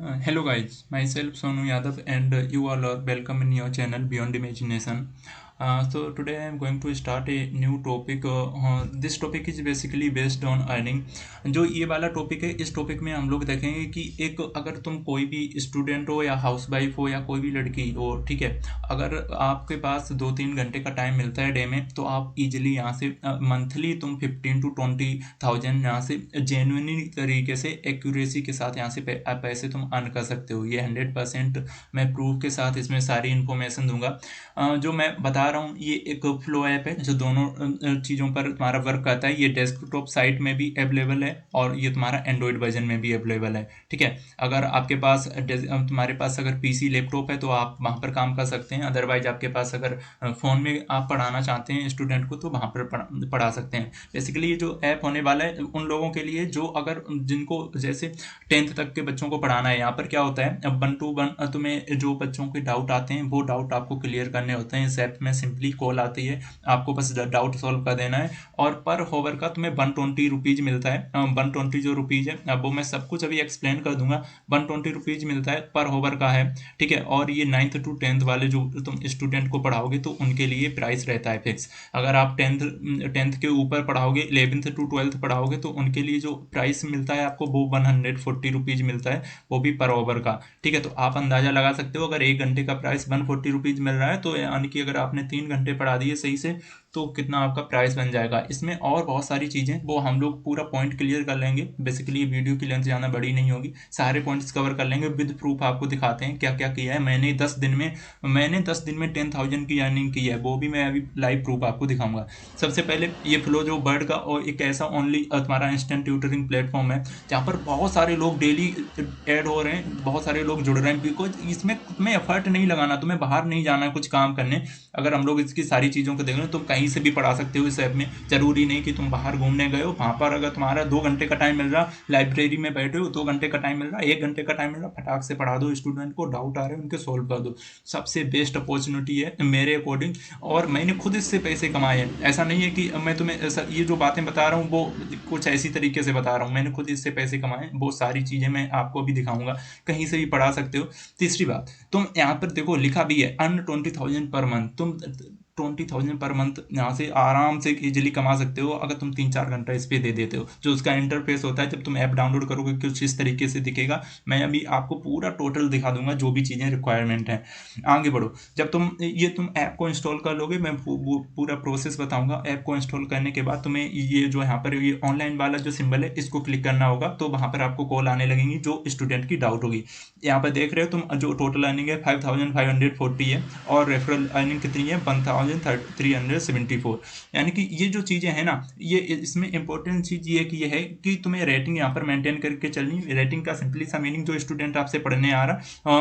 Hello guys, myself Sonu Yadav and you all are welcome in your channel Beyond Imagination. So today I am going to start a new topic. This topic is basically based on earning. जो ये वाला topic है, इस topic में हम लोग देखेंगे कि एक अगर तुम कोई भी स्टूडेंट हो या हाउसवाइफ हो या कोई भी लड़की हो, ठीक है, अगर आपके पास 2-3 घंटे का टाइम मिलता है डे में, तो आप इजीली यहाँ से मंथली तुम 15 to 20 थाउजेंड यहाँ से जेन्युइनली तरीके से एक्यूरेसी के साथ यहाँ से पैसे तुम अर्न कर सकते हो। ये 100% मैं प्रूफ के साथ इसमें सारी इन्फॉर्मेशन दूंगा। जो मैं बता रहा हूँ ये एक फ्लो ऐप है जो दोनों चीज़ों पर तुम्हारा वर्क करता है। ये डेस्कटॉप साइट में भी अवेलेबल है और ये तुम्हारा एंड्रॉयड वर्जन में भी अवेलेबल है, ठीक है। अगर आपके पास तुम्हारे पास अगर पीसी लैपटॉप है तो आप वहाँ पर काम कर सकते हैं। अदरवाइज आपके पास अगर फ़ोन में आप पढ़ाना चाहते हैं स्टूडेंट को तो वहाँ पर पढ़ा सकते हैं। बेसिकली ये जो ऐप होने वाला है उन लोगों के लिए जो अगर जिनको जैसे 10th तक के बच्चों को पढ़ाना है। यहाँ पर क्या होता है, 1-to-1 तुम्हें जो बच्चों के डाउट आते हैं वो डाउट आपको क्लियर करने होते हैं। इस ऐप में सिंपली कॉल आती है, आपको बस डाउट सॉल्व कर देना है और पर होवर का तुम्हें 120 रुपीज़ मिलता है। 120 जो रुपीज़ है, अब वो मैं सब कुछ अभी एक्सप्लेन कर दूंगा। 120 रुपीज़ मिलता है पर होवर का है, ठीक है। और ये 9th to 10th वाले जो तुम स्टूडेंट को पढ़ाओगे तो उनके लिए प्राइस रहता है फिक्स। अगर आप 10th के ऊपर पढ़ाओगे, 11th to 12th पढ़ाओगे तो उनके लिए जो प्राइस मिलता है आपको वो 140 रुपीज़ मिलता है, वो भी पर ओवर का, ठीक है। तो आप अंदाज़ा लगा सकते हो अगर 1 घंटे का प्राइस 140 रुपीज़ मिल रहा है तो यानी कि अगर आपने 3 घंटे पढ़ा दिए सही से तो कितना आपका प्राइस बन जाएगा। इसमें और बहुत सारी चीज़ें वो हम लोग पूरा पॉइंट क्लियर कर लेंगे। बेसिकली वीडियो की लेंथ ज़्यादा बड़ी नहीं होगी, सारे पॉइंट्स कवर कर लेंगे विद प्रूफ। आपको दिखाते हैं क्या क्या किया है मैंने 10 दिन में 10,000 की अर्निंग की है, वो भी मैं अभी लाइव प्रूफ आपको दिखाऊंगा। सबसे पहले ये फ्लो जो बर्ड का और एक ऐसा ओनली तुम्हारा इंस्टेंट ट्यूटरिंग प्लेटफॉर्म है जहाँ पर बहुत सारे लोग डेली ऐड हो रहे हैं, बहुत सारे लोग जुड़ रहे हैं। बिकॉज इसमें तुम्हें एफर्ट नहीं लगाना, तुम्हें बाहर नहीं जाना है कुछ काम करने। अगर हम लोग इसकी सारी चीज़ों को देख लें तो कहीं से भी पढ़ा सकते हो इस ऐप में। जरूरी नहीं कि तुम बाहर घूमने गए हो, वहाँ पर अगर तुम्हारा 2 घंटे का टाइम मिल रहा, लाइब्रेरी में बैठे हो, 2 घंटे का टाइम मिल रहा, 1 घंटे का टाइम मिल रहा, फटाक से पढ़ा दो। स्टूडेंट को डाउट आ रहे हैं उनके सोल्व कर दो। सबसे बेस्ट अपॉर्चुनिटी है मेरे अकॉर्डिंग, और मैंने खुद इससे पैसे कमाए हैं। ऐसा नहीं है कि मैं तुम्हें ये जो बातें बता रहा हूँ वो कुछ ऐसी तरीके से बता रहा हूँ, मैंने खुद इससे पैसे कमाए। वो सारी चीज़ें मैं आपको भी दिखाऊंगा, कहीं से भी पढ़ा सकते हो। तीसरी बात, तुम यहाँ पर देखो लिखा भी है अर्न 20,000 पर मंथ। तुम 20,000 पर मंथ यहाँ से आराम से इजीली कमा सकते हो अगर तुम 3-4 घंटा इस पर दे देते हो। जो उसका इंटरफेस होता है जब तुम ऐप डाउनलोड करोगे कुछ इस तरीके से दिखेगा। मैं अभी आपको पूरा टोटल दिखा दूंगा जो भी चीज़ें रिक्वायरमेंट हैं। आगे बढ़ो, जब तुम ऐप को इंस्टॉल कर लोगे, मैं पूरा प्रोसेस बताऊंगा। ऐप को इंस्टॉल करने के बाद तुम्हें ये जो यहाँ पर ये ऑनलाइन वाला जो सिंबल है इसको क्लिक करना होगा, तो वहाँ पर आपको कॉल आने लगेंगी जो स्टूडेंट की डाउट होगी। यहाँ पर देख रहे हो तुम जो टोटल अर्निंग है 5,540 है और रेफरल अर्निंग कितनी है 1,374। यानी कि ये जो चीज़ें हैं ना, ये इसमें इंपॉर्टेंट चीज़ ये कि ये है कि तुम्हें रेटिंग यहाँ पर मेंटेन करके चलनी है। रेटिंग का सिंपली सा मीनिंग जो स्टूडेंट आपसे पढ़ने आ रहा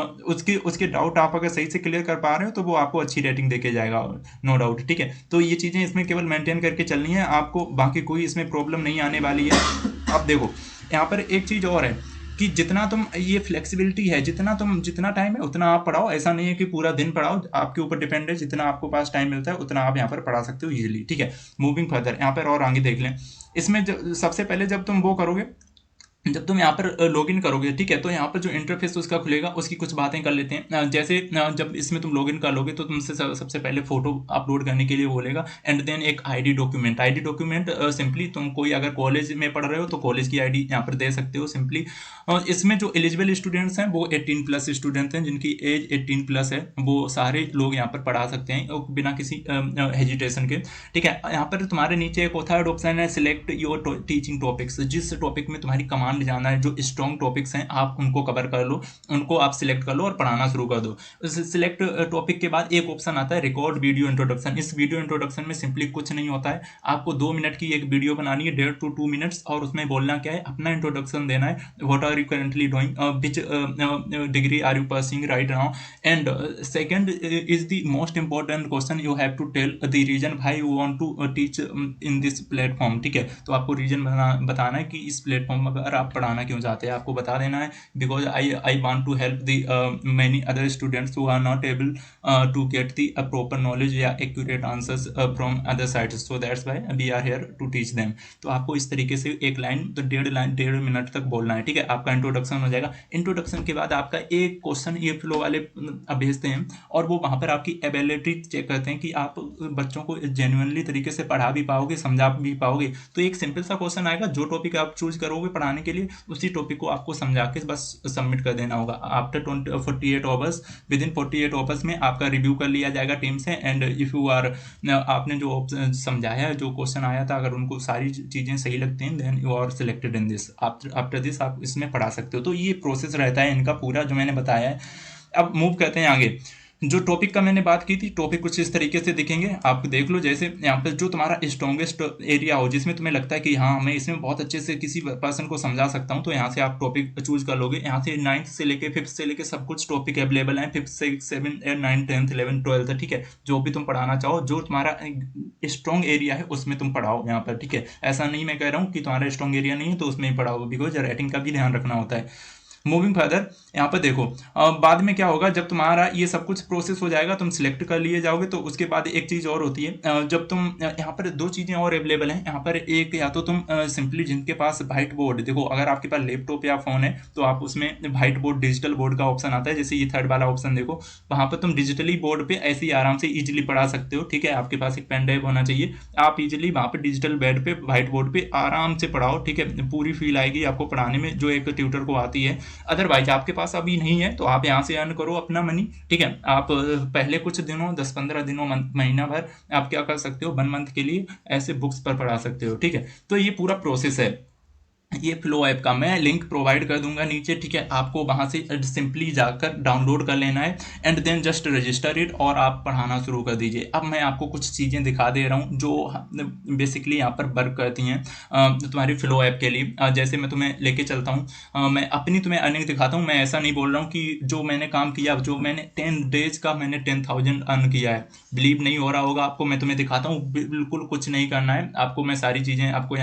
उसके डाउट आप अगर सही से क्लियर कर पा रहे हो तो वो आपको अच्छी रेटिंग देके जाएगा, नो डाउट, ठीक है। तो ये चीज़ें इसमें केवल मेंटेन करके चलनी है आपको, बाकी कोई इसमें प्रॉब्लम नहीं आने वाली है। अब देखो यहाँ पर एक चीज़ और है कि जितना तुम ये फ्लेक्सिबिलिटी है, जितना टाइम है उतना आप पढ़ाओ। ऐसा नहीं है कि पूरा दिन पढ़ाओ, आपके ऊपर डिपेंड है। जितना आपको पास टाइम मिलता है उतना आप यहाँ पर पढ़ा सकते हो इजीली, ठीक है। मूविंग फर्दर यहाँ पर और आगे देख लें। इसमें सबसे पहले जब तुम वो करोगे, जब तुम यहाँ पर लॉगिन करोगे, ठीक है, तो यहाँ पर जो इंटरफेस उसका खुलेगा उसकी कुछ बातें कर लेते हैं। जैसे जब इसमें तुम लॉगिन कर लोगे तो तुमसे सबसे पहले फोटो अपलोड करने के लिए बोलेगा, एंड देन एक आईडी डॉक्यूमेंट सिंपली तुम कोई अगर कॉलेज में पढ़ रहे हो तो कॉलेज की आईडी यहाँ पर दे सकते हो सिंपली। इसमें जो एलिजिबल स्टूडेंट्स हैं वो 18+ स्टूडेंट हैं, जिनकी एज 18+ है, वो सारे लोग यहाँ पर पढ़ा सकते हैं बिना किसी हेजिटेशन के, ठीक है। यहाँ पर तुम्हारे नीचे एक थर्ड ऑप्शन है सिलेक्ट योर टीचिंग टॉपिक्स। जिस टॉपिक में तुम्हारी कमांड जाना है, जो स्ट्रॉन्ग टॉपिक्स हैं आप उनको कवर कर लो, उनको आप सिलेक्ट कर लो और पढ़ाना शुरू कर दो। सिलेक्ट टॉपिक के बाद एक ऑप्शन आता है रिकॉर्ड वीडियो इंट्रोडक्शन। इस वीडियो इंट्रोडक्शन में सिंपली कुछ नहीं होता है, आपको 2 मिनट की एक वीडियो बनानी है, 1.5 to 2 मिनट्स, और उसमें बोलना क्या है, अपना इंट्रोडक्शन देना है। What are you currently doing, which degree are you pursuing right now, and second is the most important question, you have to tell the reason why you want to teach in this platform, ठीक है। तो आपको reason बताना है कि इस platform पर आप पढ़ाना क्यों चाहते हैं, आपको बता देना है because I want to help the many other students who are not able to get the proper knowledge या accurate answers from other sides, so that's why we are here to teach them. तो आपको इस तरीके से एक line तो 1.5 minute तक बोलना है, ठीक है। आपका इंट्रोडक्शन हो जाएगा। इंट्रोडक्शन के बाद आपका एक क्वेश्चन ये फ्लो वाले भेजते हैं और वो वहाँ पर आपकी एबिलिटी चेक करते हैं कि आप बच्चों को जेन्युइनली तरीके से पढ़ा भी पाओगे, समझा भी पाओगे। तो एक सिंपल सा क्वेश्चन आएगा, जो टॉपिक आप चूज करोगे पढ़ाने के लिए उसी टॉपिक को आपको समझा के बस सबमिट कर देना होगा। After 48 hours, with in 48 hours में आपका रिव्यू कर लिया जाएगा टीम से। एंड इफ यू आर, आपने जो समझाया है, जो क्वेश्चन आया था, अगर उनको सारी चीज़ें सही लगती हैं then you are selected in this. After this आप इसमें पढ़ा सकते हो। तो ये प्रोसेस रहता है इनका पूरा जो मैंने बताया है। अब मूव करते हैं आगे। जो टॉपिक का मैंने बात की थी, टॉपिक कुछ इस तरीके से दिखेंगे, आप देख लो। जैसे यहाँ पर जो तुम्हारा स्ट्रॉन्गेस्ट एरिया हो, जिसमें तुम्हें लगता है कि हाँ मैं इसमें बहुत अच्छे से किसी पर्सन को समझा सकता हूँ, तो यहाँ से आप टॉपिक चूज कर लोगे। यहाँ से 9th से लेके 5th से लेके सब कुछ टॉपिक अवेलेबल है, 5th 6 7 8 9 10 11 12, ठीक है। जो भी तुम पढ़ाना चाहो, जो तुम्हारा स्ट्रॉन्ग एरिया है उसमें तुम पढ़ाओ यहाँ पर, ठीक है। ऐसा नहीं मैं कह रहा हूँ कि तुम्हारा स्ट्रॉन्ग एरिया नहीं है तो उसमें ही पढ़ाओ, बिकॉज राइटिंग का भी ध्यान रखना होता है। मूविंग फर्दर, यहाँ पर देखो बाद में क्या होगा, जब तुम्हारा ये सब कुछ प्रोसेस हो जाएगा, तुम सिलेक्ट कर लिए जाओगे, तो उसके बाद एक चीज़ और होती है। जब तुम यहाँ पर 2 चीज़ें और अवेलेबल हैं यहाँ पर। एक, या तो तुम सिंपली जिनके पास व्हाइट बोर्ड, देखो अगर आपके पास लैपटॉप या फ़ोन है तो आप उसमें व्हाइट बोर्ड, डिजिटल बोर्ड का ऑप्शन आता है। जैसे ये 3rd वाला ऑप्शन देखो, वहाँ पर तुम डिजिटली बोर्ड पर ऐसे ही आराम से ईजिली पढ़ा सकते हो, ठीक है। आपके पास एक पेन ड्राइव होना चाहिए, आप ईजिली वहाँ पर डिजिटल बेड पे व्हाइट बोर्ड पे आराम से पढ़ाओ, ठीक है। पूरी फील आएगी आपको पढ़ाने में जो एक ट्यूटर को आती है। अदरवाइज आपके पास अभी नहीं है तो आप यहाँ से अर्न करो अपना मनी, ठीक है। आप पहले कुछ दिनों 10-15 दिनों, महीना भर आप क्या कर सकते हो, 1 मंथ के लिए ऐसे बुक्स पर पढ़ा सकते हो, ठीक है। तो ये पूरा प्रोसेस है। ये फ्लो ऐप का मैं लिंक प्रोवाइड कर दूंगा नीचे, ठीक है। आपको वहाँ से सिंपली जाकर डाउनलोड कर लेना है and then just register it और आप पढ़ाना शुरू कर दीजिए। अब मैं आपको कुछ चीज़ें दिखा दे रहा हूँ जो बेसिकली यहाँ पर वर्क करती हैं तुम्हारी फ्लो ऐप के लिए। जैसे मैं तुम्हें लेके चलता हूँ, मैं अपनी तुम्हें अर्निंग दिखाता हूँ। मैं ऐसा नहीं बोल रहा हूँ कि जो मैंने काम किया, जो मैंने 10 डेज का मैंने 10,000 अर्न किया है। बिलीव नहीं हो रहा होगा आपको, मैं तुम्हें दिखाता हूँ। बिल्कुल कुछ नहीं करना है आपको, मैं सारी चीज़ें आपको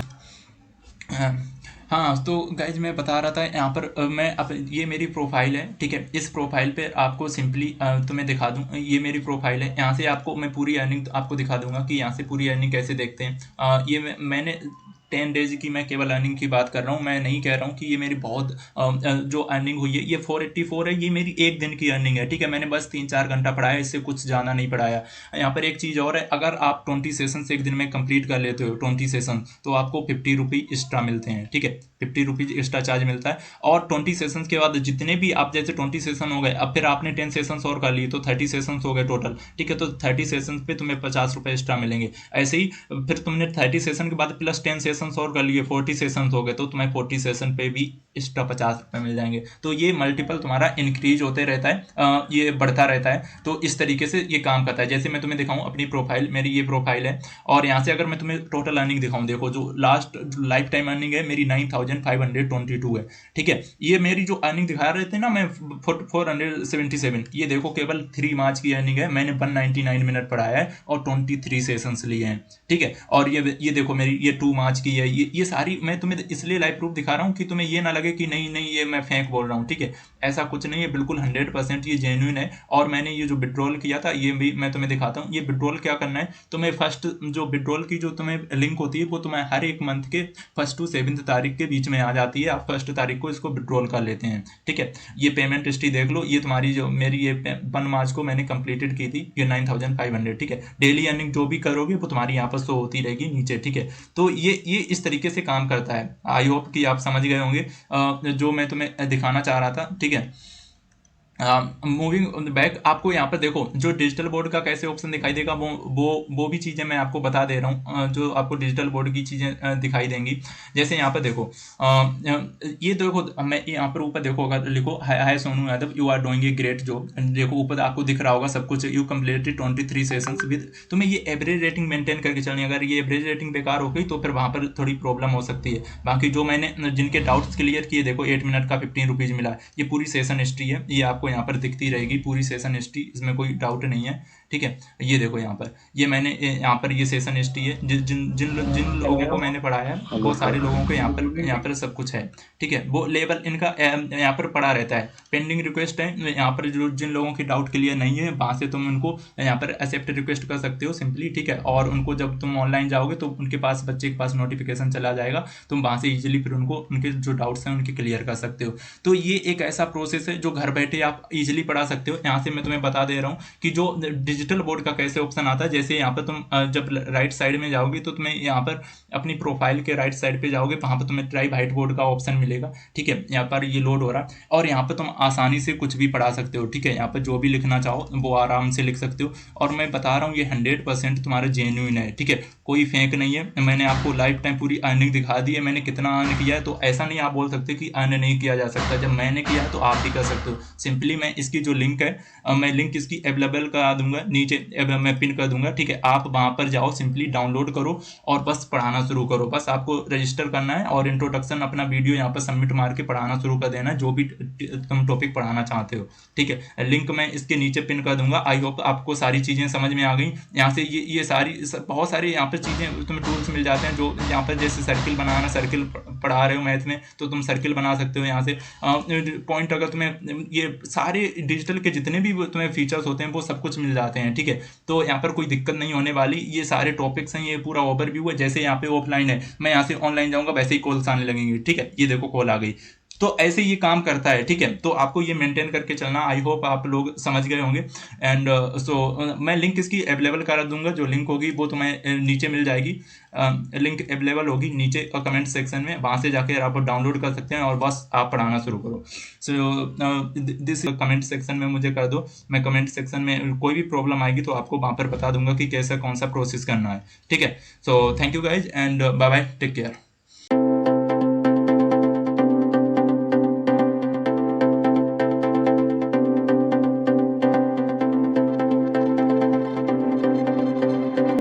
हाँ। तो गाइज मैं बता रहा था यहाँ पर मैं अब ये मेरी प्रोफाइल है, ठीक है। इस प्रोफाइल पे आपको सिंपली तुम्हें दिखा दूँ, ये मेरी प्रोफाइल है। यहाँ से आपको मैं पूरी अर्निंग आपको दिखा दूंगा कि यहाँ से पूरी अर्निंग कैसे देखते हैं। ये मैंने 10 डेज की मैं केवल अर्निंग की बात कर रहा हूँ। मैं नहीं कह रहा हूँ कि ये मेरी बहुत जो अर्निंग हुई है ये 484 है, ये मेरी एक दिन की अर्निंग है, ठीक है। मैंने बस 3-4 घंटा पढ़ाया, इससे कुछ ज़्यादा नहीं पढ़ाया। यहाँ पर एक चीज़ और है, अगर आप 20 सेशन एक दिन में कंप्लीट कर लेते हो 20 सेशन, तो आपको 50 रुपये एक्स्ट्रा मिलते हैं, ठीक है। 50 रुपीज़ एक्स्ट्रा चार्ज मिलता है। और 20 सेशन के बाद जितने भी आप, जैसे 20 सेशन हो गए, अब फिर आपने 10 सेशन और कर लिए तो 30 सेशन हो गए टोटल, ठीक है। तो 30 सेशन पे तुम्हें 50 रुपये एक्स्ट्रा मिलेंगे। ऐसे ही फिर तुमने 30 सेशन के बाद प्लस 10 सेशन और कर लिए, 40 सेशन हो गए, तो तुम्हें 40 सेशन पे भी एक्स्ट्रा 50 रुपये मिल जाएंगे। तो ये मल्टीपल तुम्हारा इंक्रीज होते रहता है, ये बढ़ता रहता है। तो इस तरीके से ये काम करता है। जैसे मैं तुम्हें दिखाऊं अपनी प्रोफाइल, मेरी ये प्रोफाइल है, और यहाँ से अगर मैं तुम्हें टोटल अर्निंग दिखाऊं, देखो जो लास्ट लाइफ टाइम अर्निंग है मेरी 9,522 है, ठीक है। ये मेरी जो अर्निंग दिखा रहे थे ना मैं 477, ये देखो केवल 3 मार्च की अर्निंग है। मैंने 199 मिनट पढ़ाया है और 23 सेशंस लिए हैं, ठीक है। और ये देखो मेरी ये 2 मार्च की है। ये सारी मैं तुम्हें इसलिए लाइव प्रूफ दिखा रहा हूँ कि तुम्हें ये ना लगे कि नहीं नहीं ये मैं फेंक बोल रहा हूँ, ठीक है। ऐसा कुछ नहीं है, बिल्कुल 100% ये जेन्युइन है। और मैंने ये जो विड्रॉल किया था ये भी मैं तुम्हें दिखाता हूँ। ये विड्रॉल क्या करना है, तुम्हें फर्स्ट जो विड्रॉल की जो तुम्हें लिंक होती है वो तुम्हें हर एक मंथ के 1 to 7 तारीख के बीच में आ जाती है। आप 1 तारीख को इसको विड्रॉल कर लेते हैं, ठीक है। ये पेमेंट हिस्ट्री देख लो, ये तुम्हारी जो मेरी ये 1 मार्च को मैंने कंप्लीटेड की थी, ये 9,500, ठीक है। डेली अर्निंग जो भी करोगे वो तुम्हारी यहाँ पर शो होती रहेगी नीचे, ठीक है। तो ये इस तरीके से काम करता है। आई होप कि आप समझ गए होंगे जो मैं तुम्हें दिखाना चाह रहा था, ठीक है। मूविंग बैक, आपको यहाँ पर देखो जो डिजिटल बोर्ड का कैसे ऑप्शन दिखाई देगा, वो भी चीज़ें मैं आपको बता दे रहा हूँ, जो आपको डिजिटल बोर्ड की चीज़ें दिखाई देंगी। जैसे यहाँ पर देखो ये देखो, मैं यहाँ पर ऊपर देखो, अगर लिखो hi Sonu Yadav, you are doing a great job, देखो ऊपर आपको दिख रहा होगा सब कुछ। यू कंप्लीटेड 23 सेशंस विद, तुम्हें ये एवरेज रेटिंग मेंटेन करके चलनी है। अगर ये एवरेज रेटिंग बेकार हो गई तो फिर वहाँ पर थोड़ी प्रॉब्लम हो सकती है। बाकी जो मैंने जिनके डाउट्स क्लियर किए, देखो 8 मिनट का 15 रुपीज़ मिला, ये पूरी सेशन हिस्ट्री है। ये आपको आपको यहाँ पर दिखती रहेगी पूरी सेशन हिस्ट्री, इसमें कोई डाउट नहीं है। ठीक है, ये देखो यहाँ पर, ये मैंने यहाँ पर ये सेशन हिस्ट्री है, जिन जिन जिन जिन लोगों को मैंने पढ़ाया है वो सारे लोगों को यहाँ पर सब कुछ है। ठीक है, वो लेवल इनका यहाँ पर पड़ा रहता है। पेंडिंग रिक्वेस्ट है यहाँ पर, जो जिन लोगों की डाउट क्लियर नहीं है वहाँ से तुम उनको यहाँ पर एक्सेप्ट रिक्वेस्ट कर सकते हो सिंपली। ठीक है, और उनको जब तुम ऑनलाइन जाओगे तो उनके पास, बच्चे के पास नोटिफिकेशन चला जाएगा, तुम वहाँ से इजीली फिर उनको उनके जो डाउट्स हैं उनके क्लियर कर सकते हो। तो ये एक ऐसा प्रोसेस है जो घर बैठे आप इजीली पढ़ा सकते हो। यहाँ से मैं तुम्हें बता दे रहा हूँ कि जो डिजिटल बोर्ड का कैसे ऑप्शन आता है। जैसे यहाँ पर तुम जब राइट साइड में जाओगे तो तुम्हें यहाँ पर अपनी प्रोफाइल के राइट साइड पे जाओगे, वहाँ पर तुम्हें ट्राई व्हाइट बोर्ड का ऑप्शन मिलेगा। ठीक है, यहाँ पर ये लोड हो रहा है और यहाँ पर तुम आसानी से कुछ भी पढ़ा सकते हो। ठीक है, यहाँ पर जो भी लिखना चाहो वो आराम से लिख सकते हो। और मैं बता रहा हूँ ये 100% तुम्हारा जेन्युइन है। ठीक है, कोई फेक नहीं है। मैंने आपको लाइफ टाइम पूरी अर्निंग दिखा दी है, मैंने कितना अर्न किया है। तो ऐसा नहीं आप बोल सकते कि अर्न नहीं किया जा सकता, जब मैंने किया है तो आप भी कर सकते हो। सिंपली मैं इसकी जो लिंक है, मैं लिंक इसकी अवेलेबल करा दूंगा नीचे, मैं पिन कर दूंगा। ठीक है, आप वहां पर जाओ, सिंपली डाउनलोड करो और बस पढ़ाना शुरू करो। बस आपको रजिस्टर करना है और इंट्रोडक्शन अपना वीडियो यहाँ पर सबमिट मार के पढ़ाना शुरू कर देना है, जो भी तुम टॉपिक पढ़ाना चाहते हो। ठीक है, लिंक मैं इसके नीचे पिन कर दूंगा। आई होप आपको सारी चीजें समझ में आ गई। यहाँ से ये सारी बहुत सारी यहाँ पर चीजें तुम्हें टूल्स मिल जाते हैं, जो यहाँ पर जैसे सर्किल बनाना, सर्किल पढ़ा रहे हो मैथ में तो तुम सर्किल बना सकते हो। यहाँ से पॉइंट, अगर तुम्हें ये सारे डिजिटल के जितने भी तुम्हें फीचर्स होते हैं वो सब कुछ मिल जाते हैं। ठीक है, तो यहाँ पर कोई दिक्कत नहीं होने वाली। ये सारे टॉपिक्स हैं, ये पूरा ओवरव्यू है। जैसे यहाँ पे ऑफलाइन है, मैं यहाँ से ऑनलाइन जाऊंगा वैसे ही कॉल्स आने लगेंगे। ठीक है, ये देखो कॉल आ गई। तो ऐसे ये काम करता है। ठीक है, तो आपको ये मेंटेन करके चलना। आई होप आप लोग समझ गए होंगे। एंड मैं लिंक इसकी अवेलेबल करा दूंगा। जो लिंक होगी वो तुम्हें नीचे मिल जाएगी। लिंक अवेलेबल होगी नीचे कमेंट सेक्शन में, वहाँ से जाकर आप डाउनलोड कर सकते हैं और बस आप पढ़ाना शुरू करो। सो दिस कमेंट सेक्शन में मुझे कर दो, मैं कमेंट सेक्शन में कोई भी प्रॉब्लम आएगी तो आपको वहाँ पर बता दूंगा कि कैसा कौन सा प्रोसेस करना है। ठीक है, so thank you guys and bye bye, take care.